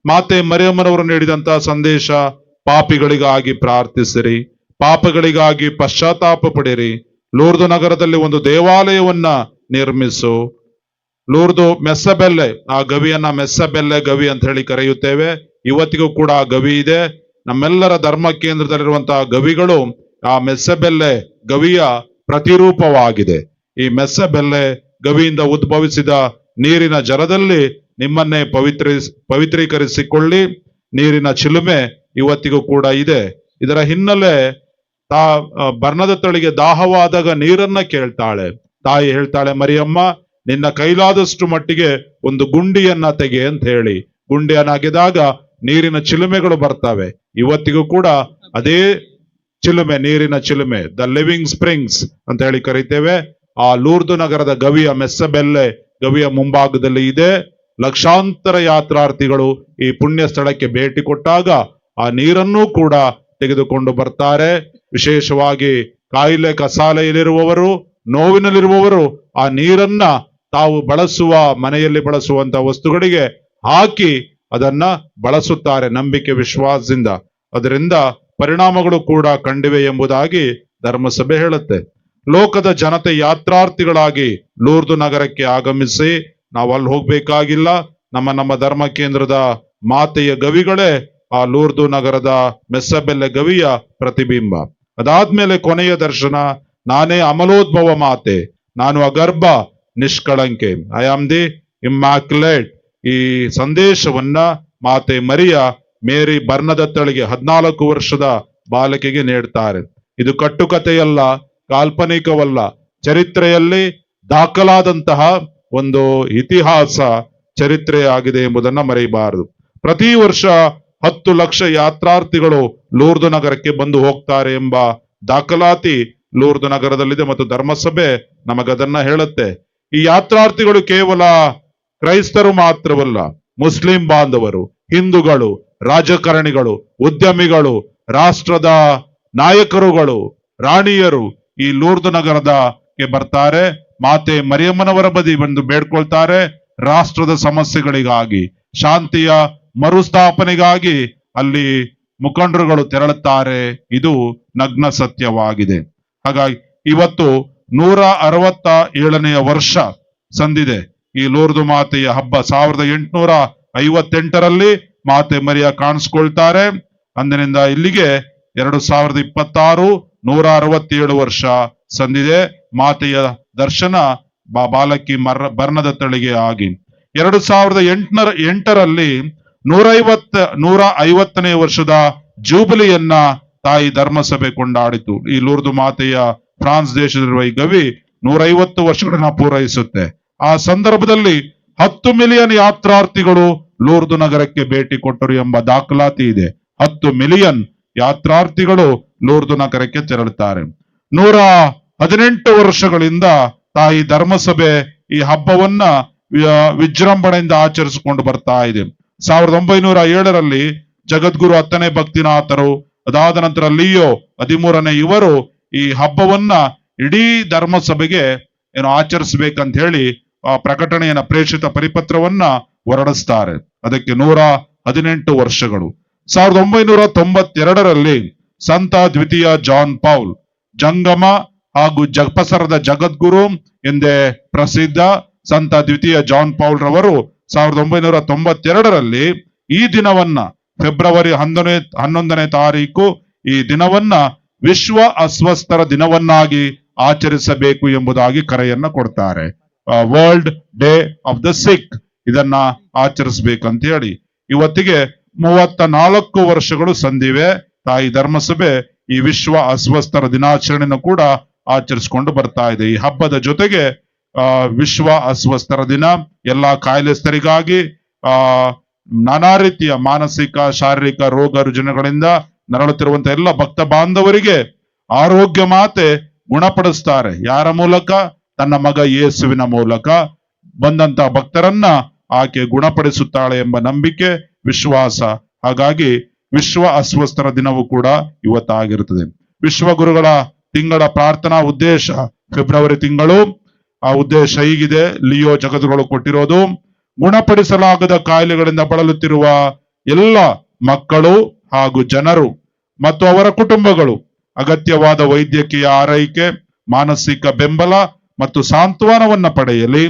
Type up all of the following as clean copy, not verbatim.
ಮಾತೆ ಮರಿಯಮ್ಮನವರು ನೀಡಿದಂತಹ ಸಂದೇಶ, ಪಾಪಿಗಳಿಗಾಗಿ ಪ್ರಾರ್ಥಿಸಿರಿ, ಪಾಪಗಳಿಗಾಗಿ ಪಶ್ಚಾತ್ತಾಪ ಪಡಿರಿ, ಲೂರ್ದು ನಗರದಲ್ಲಿ ಒಂದು ದೇವಾಲಯವನ್ನ ನಿರ್ಮಿಸು. ಲೂರ್ದು ಮೆಸ್ಸಬೆಲ್ಲೆ, ಆ ಗವಿಯನ್ನ ಮೆಸ್ಸಬೆಲ್ಲೆ ಗವಿ ಅಂತ ಹೇಳಿ ಕರೆಯುತ್ತೇವೆ. ಇವತ್ತಿಗೂ ಕೂಡ ಆ ಗವಿ ಇದೆ. ನಮ್ಮೆಲ್ಲರ ಧರ್ಮ ಕೇಂದ್ರದಲ್ಲಿರುವಂತಹ ಗವಿಗಳು ಆ ಮೆಸ್ಸಬೆಲ್ಲೆ ಗವಿಯ ಪ್ರತಿರೂಪವಾಗಿದೆ. ಈ ಮೆಸ್ಸಬೆಲ್ಲೆ ಗವಿಯಿಂದ ಉದ್ಭವಿಸಿದ ನೀರಿನ ಜಲದಲ್ಲಿ ನಿಮ್ಮನ್ನೇ ಪವಿತ್ರೀಕರಿಸಿಕೊಳ್ಳಿ. ನೀರಿನ ಚಿಲುಮೆ ಇವತ್ತಿಗೂ ಕೂಡ ಇದೆ. ಇದರ ಹಿನ್ನೆಲೆ ಬರ್ನದತ್ತಳಿಗೆ ದಾಹವಾದಾಗ ನೀರನ್ನ ಕೇಳ್ತಾಳೆ. ತಾಯಿ ಹೇಳ್ತಾಳೆ, ಮರಿಯಮ್ಮ ನಿನ್ನ ಕೈಲಾದಷ್ಟು ಮಟ್ಟಿಗೆ ಒಂದು ಗುಂಡಿಯನ್ನ ತೆಗೆ ಅಂತ ಹೇಳಿ. ಗುಂಡಿಯನ್ನ ಅಗೆದಾಗ ನೀರಿನ ಚಿಲುಮೆಗಳು ಬರ್ತವೆ. ಇವತ್ತಿಗೂ ಕೂಡ ಅದೇ ಚಿಲುಮೆ, ನೀರಿನ ಚಿಲುಮೆ, ದ ಲಿವಿಂಗ್ ಸ್ಪ್ರಿಂಗ್ಸ್ ಅಂತ ಹೇಳಿ ಕರಿತೇವೆ. ಆ ಲೂರ್ದು ನಗರದ ಗವಿಯ ಮೆಸ್ಸಬೆಲ್ಲೆ ಗವಿಯ ಮುಂಭಾಗದಲ್ಲಿ ಇದೆ. ಲಕ್ಷಾಂತರ ಯಾತ್ರಾರ್ಥಿಗಳು ಈ ಪುಣ್ಯ ಸ್ಥಳಕ್ಕೆ ಭೇಟಿ ಕೊಟ್ಟಾಗ ಆ ನೀರನ್ನೂ ಕೂಡ ತೆಗೆದುಕೊಂಡು ಬರ್ತಾರೆ. ವಿಶೇಷವಾಗಿ ಕಾಯಿಲೆ ಕಸಾಲೆಯಲ್ಲಿರುವವರು, ನೋವಿನಲ್ಲಿರುವವರು ಆ ನೀರನ್ನ ತಾವು ಬಳಸುವ, ಮನೆಯಲ್ಲಿ ಬಳಸುವಂತ ವಸ್ತುಗಳಿಗೆ ಹಾಕಿ ಅದನ್ನ ಬಳಸುತ್ತಾರೆ ನಂಬಿಕೆ ವಿಶ್ವಾಸದಿಂದ. ಅದರಿಂದ ಪರಿಣಾಮಗಳು ಕೂಡ ಕಂಡಿವೆ ಎಂಬುದಾಗಿ ಧರ್ಮಸಭೆ ಹೇಳುತ್ತೆ. ಲೋಕದ ಜನತೆ ಯಾತ್ರಾರ್ಥಿಗಳಾಗಿ ಲೂರ್ದು ನಗರಕ್ಕೆ ಆಗಮಿಸಿ, ನಾವು ಅಲ್ಲಿ ಹೋಗ್ಬೇಕಾಗಿಲ್ಲ. ನಮ್ಮ ಧರ್ಮ ಕೇಂದ್ರದ ಮಾತೆಯ ಗವಿಗಳೇ ಆ ಲೂರ್ದು ನಗರದ ಮೆಸ್ಸಬೆಲ್ಲೆ ಗವಿಯ ಪ್ರತಿಬಿಂಬ. ಅದಾದ್ಮೇಲೆ ಕೊನೆಯ ದರ್ಶನ, ನಾನೇ ಅಮಲೋದ್ಭವ ಮಾತೆ, ನಾನು ಅಗರ್ಭ ನಿಷ್ಕಳಂಕೆ, ಐ ಆಮ್ ದಿ ಇಮ್ಯಾಕ್ಯುಲೇಟ್. ಈ ಸಂದೇಶವನ್ನ ಮಾತೆ ಮೇರಿ ಬರ್ನದತ್ತಳಿಗೆ 14 ವರ್ಷದ ಬಾಲಕಿಗೆ ನೀಡ್ತಾರೆ. ಇದು ಕಟ್ಟುಕತೆಯಲ್ಲ, ಕಾಲ್ಪನಿಕವಲ್ಲ, ಚರಿತ್ರೆಯಲ್ಲಿ ದಾಖಲಾದಂತಹ ಒಂದು ಇತಿಹಾಸ ಚರಿತ್ರೆಯಾಗಿದೆ ಎಂಬುದನ್ನ ಮರೆಯಬಾರದು. ಪ್ರತಿ ವರ್ಷ 10 ಲಕ್ಷ ಯಾತ್ರಾರ್ಥಿಗಳು ಲೂರ್ದು ನಗರಕ್ಕೆ ಬಂದು ಹೋಗ್ತಾರೆ ಎಂಬ ದಾಖಲಾತಿ ಲೂರ್ದು ನಗರದಲ್ಲಿದೆ ಮತ್ತು ಧರ್ಮಸಭೆ ನಮಗದನ್ನ ಹೇಳುತ್ತೆ. ಈ ಯಾತ್ರಾರ್ಥಿಗಳು ಕೇವಲ ಕ್ರೈಸ್ತರು ಮಾತ್ರವಲ್ಲ, ಮುಸ್ಲಿಂ ಬಾಂಧವರು, ಹಿಂದೂಗಳು, ರಾಜಕಾರಣಿಗಳು, ಉದ್ಯಮಿಗಳು, ರಾಷ್ಟ್ರದ ನಾಯಕರುಗಳು, ರಾಣಿಯರು ಈ ಲೂರ್ದು ನಗರದಕ್ಕೆ ಬರ್ತಾರೆ. ಮಾತೆ ಮರಿಯಮ್ಮನವರ ಬದಿ ಬಂದು ಬೇಡ್ಕೊಳ್ತಾರೆ. ರಾಷ್ಟ್ರದ ಸಮಸ್ಯೆಗಳಿಗಾಗಿ, ಶಾಂತಿಯ ಮರುಸ್ಥಾಪನೆಗಾಗಿ ಅಲ್ಲಿ ಮುಖಂಡರುಗಳು ತೆರಳುತ್ತಾರೆ. ಇದು ನಗ್ನ ಸತ್ಯವಾಗಿದೆ. ಹಾಗಾಗಿ ಇವತ್ತು 167ನೇ ವರ್ಷ ಸಂದಿದೆ ಈ ಲೂರ್ದು ಮಾತೆಯ ಹಬ್ಬ. 1858ರಲ್ಲಿ ಮಾತೆ ಮರಿಯ ಕಾಣಿಸ್ಕೊಳ್ತಾರೆ. ಅಂದಿನಿಂದ ಇಲ್ಲಿಗೆ 2026 167 ವರ್ಷ ಸಂದಿದೆ. ಮಾತೆಯ ದರ್ಶನ ಬಾಲಕಿ ಬರ್ನದತ್ತಳಿಗೆ ಆಗಿ 2008ರಲ್ಲಿ 150ನೇ ವರ್ಷದ ಜೂಬಿಲಿಯನ್ನ ತಾಯಿ ಧರ್ಮಸಭೆ ಕೊಂಡಾಡಿತು. ಈ ಲೂರ್ದು ಮಾತೆಯ ಫ್ರಾನ್ಸ್ ದೇಶದಲ್ಲಿರುವ ಈ ಗವಿ 150 ವರ್ಷಗಳನ್ನ ಪೂರೈಸುತ್ತೆ. ಆ ಸಂದರ್ಭದಲ್ಲಿ 10 ಮಿಲಿಯನ್ ಯಾತ್ರಾರ್ಥಿಗಳು ಲೂರ್ದು ನಗರಕ್ಕೆ ಭೇಟಿ ಕೊಟ್ಟರು ಎಂಬ ದಾಖಲಾತಿ ಇದೆ. 10 ಮಿಲಿಯನ್ ಯಾತ್ರಾರ್ಥಿಗಳು ಲೂರ್ದು ನಗರಕ್ಕೆ ತೆರಳುತ್ತಾರೆ. 118 ವರ್ಷಗಳಿಂದ ತಾಯಿ ಧರ್ಮಸಭೆ ಈ ಹಬ್ಬವನ್ನ ವಿಜೃಂಭಣೆಯಿಂದ ಆಚರಿಸಿಕೊಂಡು ಬರ್ತಾ ಇದೆ. 1907ರಲ್ಲಿ ಜಗದ್ಗುರು 10ನೇ ಭಕ್ತಿನಾಥರು, ಅದಾದ ನಂತರ ಲಿಯೋ 13ನೇ ಇವರು ಈ ಹಬ್ಬವನ್ನ ಇಡೀ ಧರ್ಮಸಭೆಗೆ ಆಚರಿಸ್ಬೇಕಂತ ಹೇಳಿ ಪ್ರಕಟಣೆಯನ್ನ, ಪ್ರೇಷಿತ ಪರಿಪತ್ರವನ್ನ ಹೊರಡಿಸ್ತಾರೆ. ಅದಕ್ಕೆ 118 ವರ್ಷಗಳು. 1992ರಲ್ಲಿ ಸಂತ ದ್ವಿತೀಯ ಜಾನ್ ಪೌಲ್, ಜಂಗಮ ಹಾಗೂ ಜಗಪಸರದ ಜಗದ್ಗುರು ಎಂದೇ ಪ್ರಸಿದ್ಧ ಸಂತ ದ್ವಿತೀಯ ಜಾನ್ ಪೌಲ್ ರವರು 1992ರಲ್ಲಿ ಈ ದಿನವನ್ನ, ಫೆಬ್ರವರಿ 11ನೇ ತಾರೀಕು ಈ ದಿನವನ್ನ ವಿಶ್ವ ಅಸ್ವಸ್ಥರ ದಿನವನ್ನಾಗಿ ಆಚರಿಸಬೇಕು ಎಂಬುದಾಗಿ ಕರೆಯನ್ನ ಕೊಡ್ತಾರೆ. ವರ್ಲ್ಡ್ ಡೇ ಆಫ್ ದ ಸಿಕ್, ಇದನ್ನ ಆಚರಿಸ್ಬೇಕಂತ ಹೇಳಿ. ಇವತ್ತಿಗೆ 34 ವರ್ಷಗಳು ಸಂದಿವೆ. ತಾಯಿ ಧರ್ಮಸಭೆ ಈ ವಿಶ್ವ ಅಸ್ವಸ್ಥರ ದಿನಾಚರಣೆಯನ್ನು ಕೂಡ ಆಚರಿಸಿಕೊಂಡು ಬರ್ತಾ ಇದೆ. ಈ ಹಬ್ಬದ ಜೊತೆಗೆ ವಿಶ್ವ ಅಸ್ವಸ್ಥರ ದಿನ ಎಲ್ಲಾ ಕಾಯಿಲೆಸ್ಥರಿಗಾಗಿ, ನಾನಾ ರೀತಿಯ ಮಾನಸಿಕ ಶಾರೀರಿಕ ರೋಗ ರುಜಿನಗಳಿಂದ ನರಳುತ್ತಿರುವಂತಹ ಎಲ್ಲ ಭಕ್ತ ಬಾಂಧವರಿಗೆ ಆರೋಗ್ಯ ಮಾತೆ ಗುಣಪಡಿಸ್ತಾರೆ. ಯಾರ ಮೂಲಕ? ತನ್ನ ಮಗ ಯೇಸುವಿನ ಮೂಲಕ ಬಂದಂತ ಭಕ್ತರನ್ನ ಆಕೆ ಗುಣಪಡಿಸುತ್ತಾಳೆ ಎಂಬ ನಂಬಿಕೆ, ವಿಶ್ವಾಸ. ಹಾಗಾಗಿ ವಿಶ್ವ ಅಸ್ವಸ್ಥರ ದಿನವೂ ಕೂಡ ಇವತ್ತಾಗಿರುತ್ತದೆ. ವಿಶ್ವಗುರುಗಳ ತಿಂಗಳ ಪ್ರಾರ್ಥನಾ ಉದ್ದೇಶ ಫೆಬ್ರವರಿ ತಿಂಗಳು. ಆ ಉದ್ದೇಶ ಹೀಗಿದೆ, ಲಿಯೋ ಜಗದ್ಗುರು ಕೊಟ್ಟಿರೋದು: ಗುಣಪಡಿಸಲಾಗದ ಕಾಯಿಲೆಗಳಿಂದ ಬಳಲುತ್ತಿರುವ ಎಲ್ಲ ಮಕ್ಕಳು ಹಾಗೂ ಜನರು ಮತ್ತು ಅವರ ಕುಟುಂಬಗಳು ಅಗತ್ಯವಾದ ವೈದ್ಯಕೀಯ ಆರೈಕೆ, ಮಾನಸಿಕ ಬೆಂಬಲ ಮತ್ತು ಸಾಂತ್ವನವನ್ನ ಪಡೆಯಲಿ.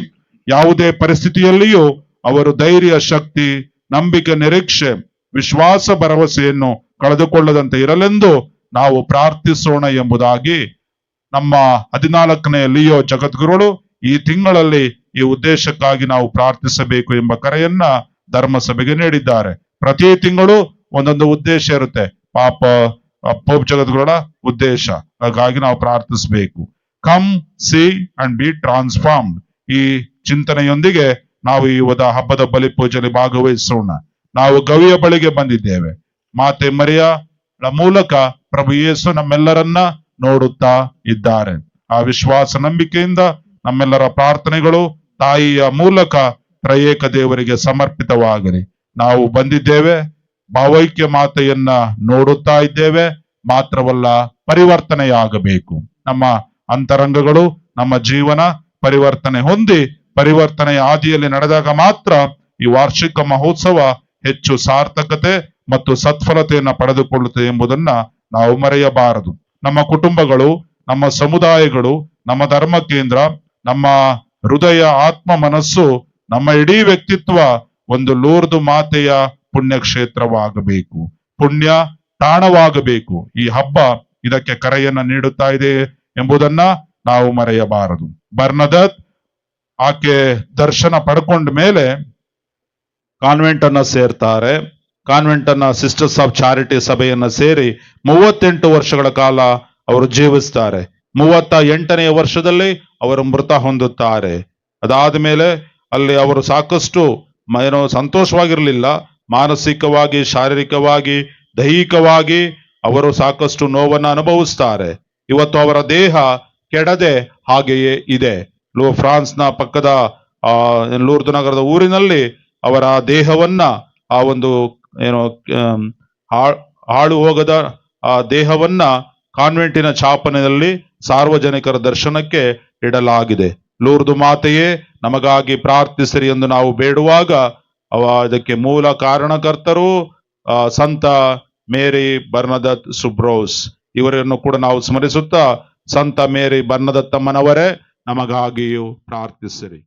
ಯಾವುದೇ ಪರಿಸ್ಥಿತಿಯಲ್ಲಿಯೂ ಅವರು ಧೈರ್ಯ, ಶಕ್ತಿ, ನಂಬಿಕೆ, ನಿರೀಕ್ಷೆ, ವಿಶ್ವಾಸ, ಭರವಸೆಯನ್ನು ಕಳೆದುಕೊಳ್ಳದಂತೆ ಇರಲೆಂದು ನಾವು ಪ್ರಾರ್ಥಿಸೋಣ ಎಂಬುದಾಗಿ ನಮ್ಮ 14ನೇ ಲಿಯೋ ಜಗದ್ಗುರುಗಳು ಈ ತಿಂಗಳಲ್ಲಿ ಈ ಉದ್ದೇಶಕ್ಕಾಗಿ ನಾವು ಪ್ರಾರ್ಥಿಸಬೇಕು ಎಂಬ ಕರೆಯನ್ನ ಧರ್ಮಸಭೆಗೆ ನೀಡಿದ್ದಾರೆ. ಪ್ರತಿ ತಿಂಗಳು ಒಂದೊಂದು ಉದ್ದೇಶ ಇರುತ್ತೆ. ಪಾಪ ಪೋಪ್ ಜಗದ್ಗುರುಗಳ ಉದ್ದೇಶ, ಹಾಗಾಗಿ ನಾವು ಪ್ರಾರ್ಥಿಸಬೇಕು. Come see and be transformed. ಈ ಚಿಂತನೆಯೊಂದಿಗೆ ನಾವು ಈ ಹಬ್ಬದ ಬಲಿ ಪೂಜೆಯಲ್ಲಿ ಭಾಗವಹಿಸೋಣ. ನಾವು ಗವಿಯ ಬಳಿಗೆ ಬಂದಿದ್ದೇವೆ. ಮಾತೆ ಮರಿಯಳ ಮೂಲಕ ಪ್ರಭು ಯೇಸು ನಮ್ಮೆಲ್ಲರನ್ನ ನೋಡುತ್ತಾ ಇದ್ದಾರೆ. ಆ ವಿಶ್ವಾಸ ನಂಬಿಕೆಯಿಂದ ನಮ್ಮೆಲ್ಲರ ಪ್ರಾರ್ಥನೆಗಳು ತಾಯಿಯ ಮೂಲಕ ತ್ರಯೇಕ ದೇವರಿಗೆ ಸಮರ್ಪಿತವಾಗಲಿ. ನಾವು ಬಂದಿದ್ದೇವೆ, ಭಾವೈಕ್ಯ ಮಾತೆಯನ್ನ ನೋಡುತ್ತಾ ಇದ್ದೇವೆ. ಮಾತ್ರವಲ್ಲ, ಪರಿವರ್ತನೆಯಾಗಬೇಕು. ನಮ್ಮ ಅಂತರಂಗಗಳು, ನಮ್ಮ ಜೀವನ ಪರಿವರ್ತನೆ ಹೊಂದಿ ಪರಿವರ್ತನೆಯ ಹಾದಿಯಲ್ಲಿ ನಡೆದಾಗ ಮಾತ್ರ ಈ ವಾರ್ಷಿಕ ಮಹೋತ್ಸವ ಹೆಚ್ಚು ಸಾರ್ಥಕತೆ ಮತ್ತು ಸತ್ಫಲತೆಯನ್ನ ಪಡೆದುಕೊಳ್ಳುತ್ತದೆ ಎಂಬುದನ್ನ ನಾವು ಮರೆಯಬಾರದು. ನಮ್ಮ ಕುಟುಂಬಗಳು, ನಮ್ಮ ಸಮುದಾಯಗಳು, ನಮ್ಮ ಧರ್ಮ ಕೇಂದ್ರ, ನಮ್ಮ ಹೃದಯ, ಆತ್ಮ, ಮನಸ್ಸು, ನಮ್ಮ ಇಡೀ ವ್ಯಕ್ತಿತ್ವ ಒಂದು ಲೂರ್ದು ಮಾತೆಯ ಪುಣ್ಯಕ್ಷೇತ್ರವಾಗಬೇಕು, ಪುಣ್ಯ ತಾಣವಾಗಬೇಕು. ಈ ಹಬ್ಬ ಇದಕ್ಕೆ ಕರೆಯನ್ನ ನೀಡುತ್ತಾ ಇದೆ ಎಂಬುದನ್ನ ನಾವು ಮರೆಯಬಾರದು. ಬರ್ನದತ್ ಆಕೆ ದರ್ಶನ ಪಡ್ಕೊಂಡ ಮೇಲೆ ಕಾನ್ವೆಂಟ್ ಅನ್ನ ಸೇರ್ತಾರೆ. ಕಾನ್ವೆಂಟ್ ಅನ್ನ ಸಿಸ್ಟರ್ಸ್ ಆಫ್ ಚಾರಿಟಿ ಸಭೆಯನ್ನ ಸೇರಿ 38 ವರ್ಷಗಳ ಕಾಲ ಅವರು ಜೀವಿಸ್ತಾರೆ. 38ನೇ ವರ್ಷದಲ್ಲಿ ಅವರು ಮೃತ ಹೊಂದುತ್ತಾರೆ. ಅದಾದ ಮೇಲೆ ಅಲ್ಲಿ ಅವರು ಸಾಕಷ್ಟು ಏನೋ ಸಂತೋಷವಾಗಿರ್ಲಿಲ್ಲ. ಮಾನಸಿಕವಾಗಿ, ಶಾರೀರಿಕವಾಗಿ, ದೈಹಿಕವಾಗಿ ಅವರು ಸಾಕಷ್ಟು ನೋವನ್ನು ಅನುಭವಿಸ್ತಾರೆ. ಇವತ್ತು ಅವರ ದೇಹ ಕೆಡದೆ ಹಾಗೆಯೇ ಇದೆ. ಫ್ರಾನ್ಸ್ನ ಪಕ್ಕದ ಲೂರ್ದು ನಗರದ ಊರಿನಲ್ಲಿ ಅವರ ದೇಹವನ್ನ ಆ ಒಂದು ಏನೋ ಹಾಳು ಹೋಗದ ಆ ದೇಹವನ್ನ ಕಾನ್ವೆಂಟಿನ ಛಾಪನೆಯಲ್ಲಿ ಸಾರ್ವಜನಿಕರ ದರ್ಶನಕ್ಕೆ ಇಡಲಾಗಿದೆ. ಲೂರ್ದು ಮಾತೆಯೇ ನಮಗಾಗಿ ಪ್ರಾರ್ಥಿಸಿರಿ ಎಂದು ನಾವು ಬೇಡುವಾಗ ಅದಕ್ಕೆ ಮೂಲ ಕಾರಣಕರ್ತರು ಸಂತ ಮೇರಿ ಬರ್ನದತ್ ಸುಬ್ರೋಸ್. ಇವರನ್ನು ಕೂಡ ನಾವು ಸ್ಮರಿಸುತ್ತಾ, ಸಂತ ಮೇರಿ ಬರ್ನದತ್ತಮ್ಮನವರೇ ನಮಗಾಗಿಯೂ ಪ್ರಾರ್ಥಿಸಿರಿ.